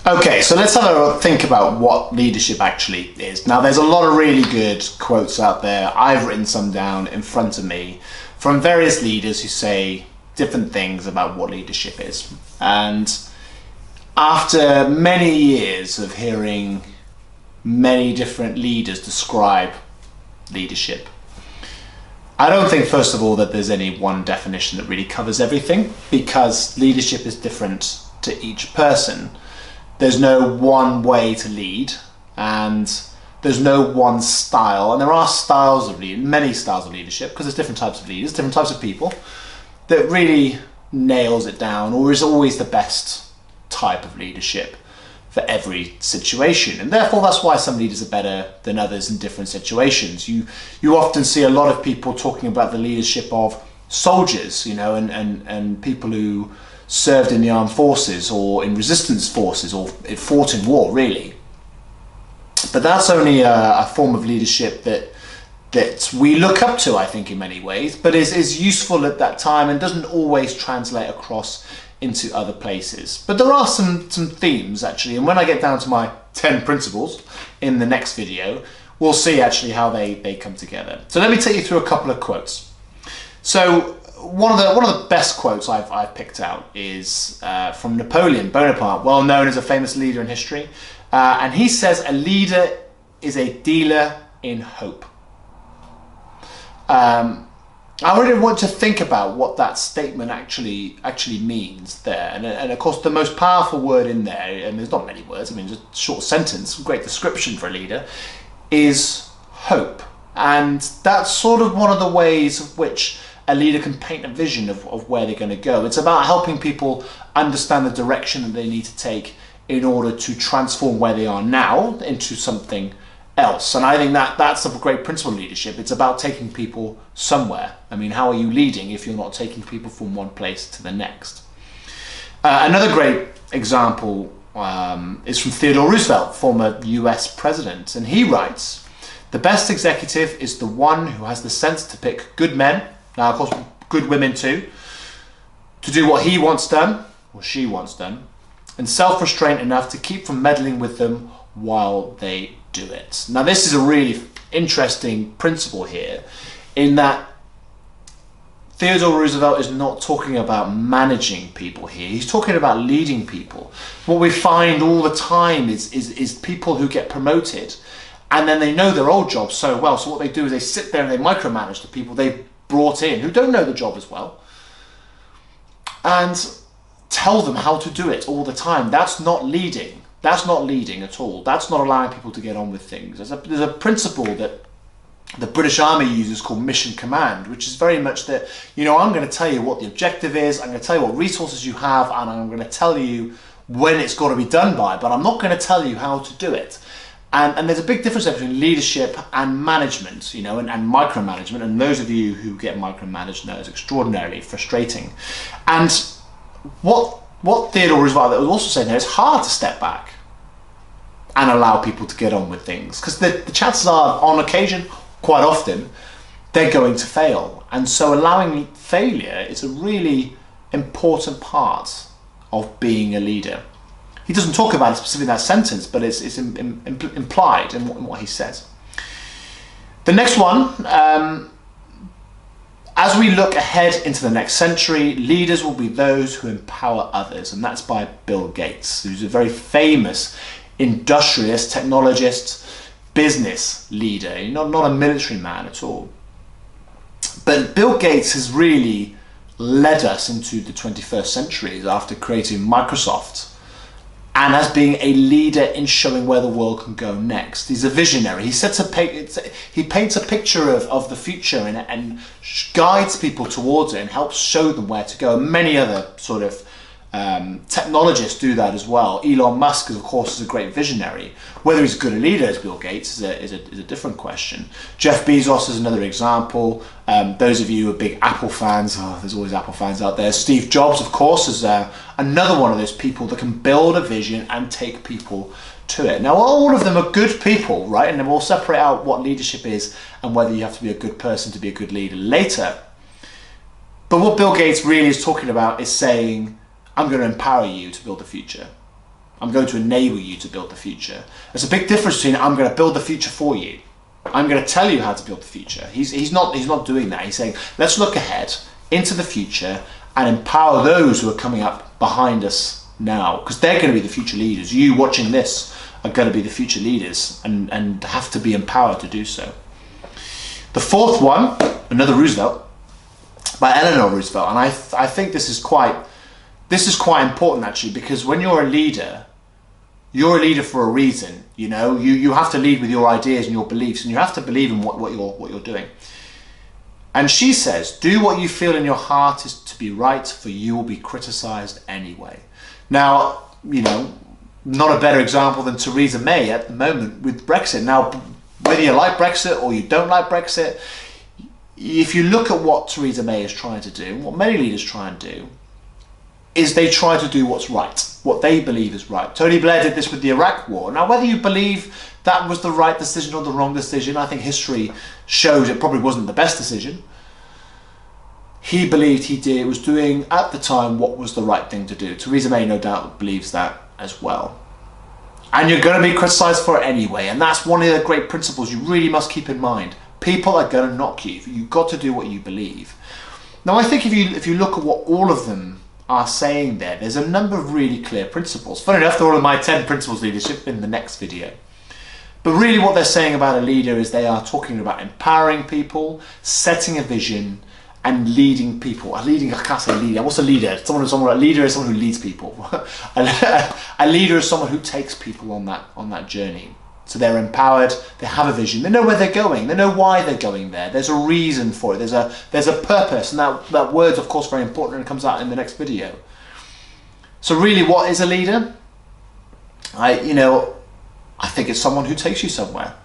Okay, so let's have a think about what leadership actually is. Now, there's a lot of really good quotes out there. I've written some down in front of me from various leaders who say different things about what leadership is. And after many years of hearing many different leaders describe leadership, I don't think, first of all, that there's any one definition that really covers everything, because leadership is different to each person. There's no one way to lead, and there's no one style. And there are styles of lead, many styles of leadership, because there's different types of leaders, different types of people, that really nails it down, or is always the best type of leadership for every situation. And therefore, that's why some leaders are better than others in different situations. You often see a lot of people talking about the leadership of soldiers, and people who served in the armed forces or in resistance forces or fought in war, really. But that's only a form of leadership that we look up to, I think, in many ways, but is useful at that time and doesn't always translate across into other places. But there are some themes, actually, and when I get down to my 10 principles in the next video, we'll see actually how they come together. So let me take you through a couple of quotes. So one of the best quotes I've picked out is from Napoleon Bonaparte, well known as a famous leader in history, and he says, "A leader is a dealer in hope." I really want to think about what that statement actually means there, and of course the most powerful word in there, and there's not many words, I mean just a short sentence, great description for a leader, is hope. And that's sort of one of the ways of which a leader can paint a vision of where they're going to go. It's about helping people understand the direction that they need to take in order to transform where they are now into something else. And I think that's a great principle of leadership. It's about taking people somewhere. I mean, how are you leading if you're not taking people from one place to the next? Another great example is from Theodore Roosevelt, former US president, and he writes, "The best executive is the one who has the sense to pick good men," now of course good women too, "to do what he wants done, or she wants done, and self-restraint enough to keep from meddling with them while they do it." Now this is a really interesting principle here, in that Theodore Roosevelt is not talking about managing people here. He's talking about leading people. What we find all the time is people who get promoted and then they know their old job so well, so what they do is they sit there and they micromanage the people they've brought in who don't know the job as well, and tell them how to do it all the time. That's not leading. That's not leading at all. That's not allowing people to get on with things. There's a principle that the British Army uses called mission command, which is very much that, I'm going to tell you what the objective is, I'm going to tell you what resources you have, and I'm going to tell you when it's got to be done by, but I'm not going to tell you how to do it. And there's a big difference between leadership and management, and micromanagement, and those of you who get micromanaged know it's extraordinarily frustrating. And what Theodore Roosevelt was also saying there, it's hard to step back and allow people to get on with things, because the chances are, on occasion, quite often, they're going to fail. And so allowing failure is a really important part of being a leader. He doesn't talk about it specifically in that sentence, but it's implied in what he says. The next one, as we look ahead into the next century, leaders will be those who empower others, and that's by Bill Gates, who's a very famous industrialist, technologist, business leader, not a military man at all. But Bill Gates has really led us into the 21st century after creating Microsoft, and as being a leader in showing where the world can go next. He's a visionary. He paints a picture of the future and guides people towards it and helps show them where to go. And many other sort of technologists do that as well. Elon Musk, of course, is a great visionary. Whether he's as good a leader as Bill Gates is a different question. Jeff Bezos is another example. Those of you who are big Apple fans, there's always Apple fans out there. Steve Jobs, of course, is another one of those people that can build a vision and take people to it. Now, all of them are good people, right? And then we'll separate out what leadership is and whether you have to be a good person to be a good leader later. But what Bill Gates really is talking about is saying, I'm going to empower you to build a future. I'm going to enable you to build the future. There's a big difference between I'm going to build the future for you. I'm going to tell you how to build the future. He's not doing that. He's saying, let's look ahead into the future and empower those who are coming up behind us now, because they're going to be the future leaders. You watching this are going to be the future leaders and have to be empowered to do so. The fourth one, another Roosevelt, by Eleanor Roosevelt, and I think this is quite important actually, because when you're a leader for a reason. You know, you have to lead with your ideas and your beliefs, and you have to believe in what you're doing. And she says, do what you feel in your heart is to be right, for you will be criticized anyway. Now, you know, not a better example than Theresa May at the moment with Brexit. Now, whether you like Brexit or you don't like Brexit, if you look at what Theresa May is trying to do, what many leaders try and do, is they try to do what's right, what they believe is right. Tony Blair did this with the Iraq War. Now, whether you believe that was the right decision or the wrong decision, I think history shows it probably wasn't the best decision. He believed he was doing at the time what was the right thing to do. Theresa May no doubt believes that as well. And you're going to be criticised for it anyway, and that's one of the great principles you really must keep in mind. People are going to knock you. You've got to do what you believe. Now, I think if you look at what all of them are saying there's a number of really clear principles. Funny enough, they're all of my 10 principles of leadership in the next video. But really what they're saying about a leader is they are talking about empowering people, setting a vision, and leading people. I can't say leader. What's a leader? A leader is someone who leads people. A leader is someone who takes people on that journey. So they're empowered, they have a vision, they know where they're going, they know why they're going there. There's a reason for it, there's a purpose, and that word's of course very important, and it comes out in the next video. So really, what is a leader? I think it's someone who takes you somewhere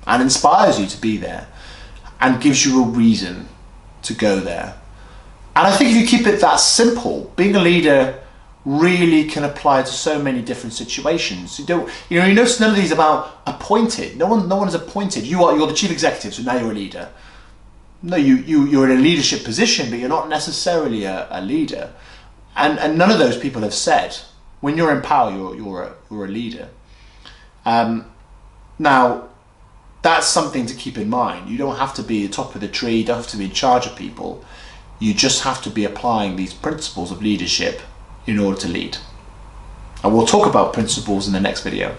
and inspires you to be there and gives you a reason to go there. And I think if you keep it that simple, being a leader really can apply to so many different situations. You notice none of these about appointed. No one is appointed. You're the chief executive, so now you're a leader. No, you're in a leadership position, but you're not necessarily a leader. And none of those people have said, when you're in power, you're a leader. Now, that's something to keep in mind. You don't have to be the top of the tree, you don't have to be in charge of people. You just have to be applying these principles of leadership in order to lead. And we'll talk about principles in the next video.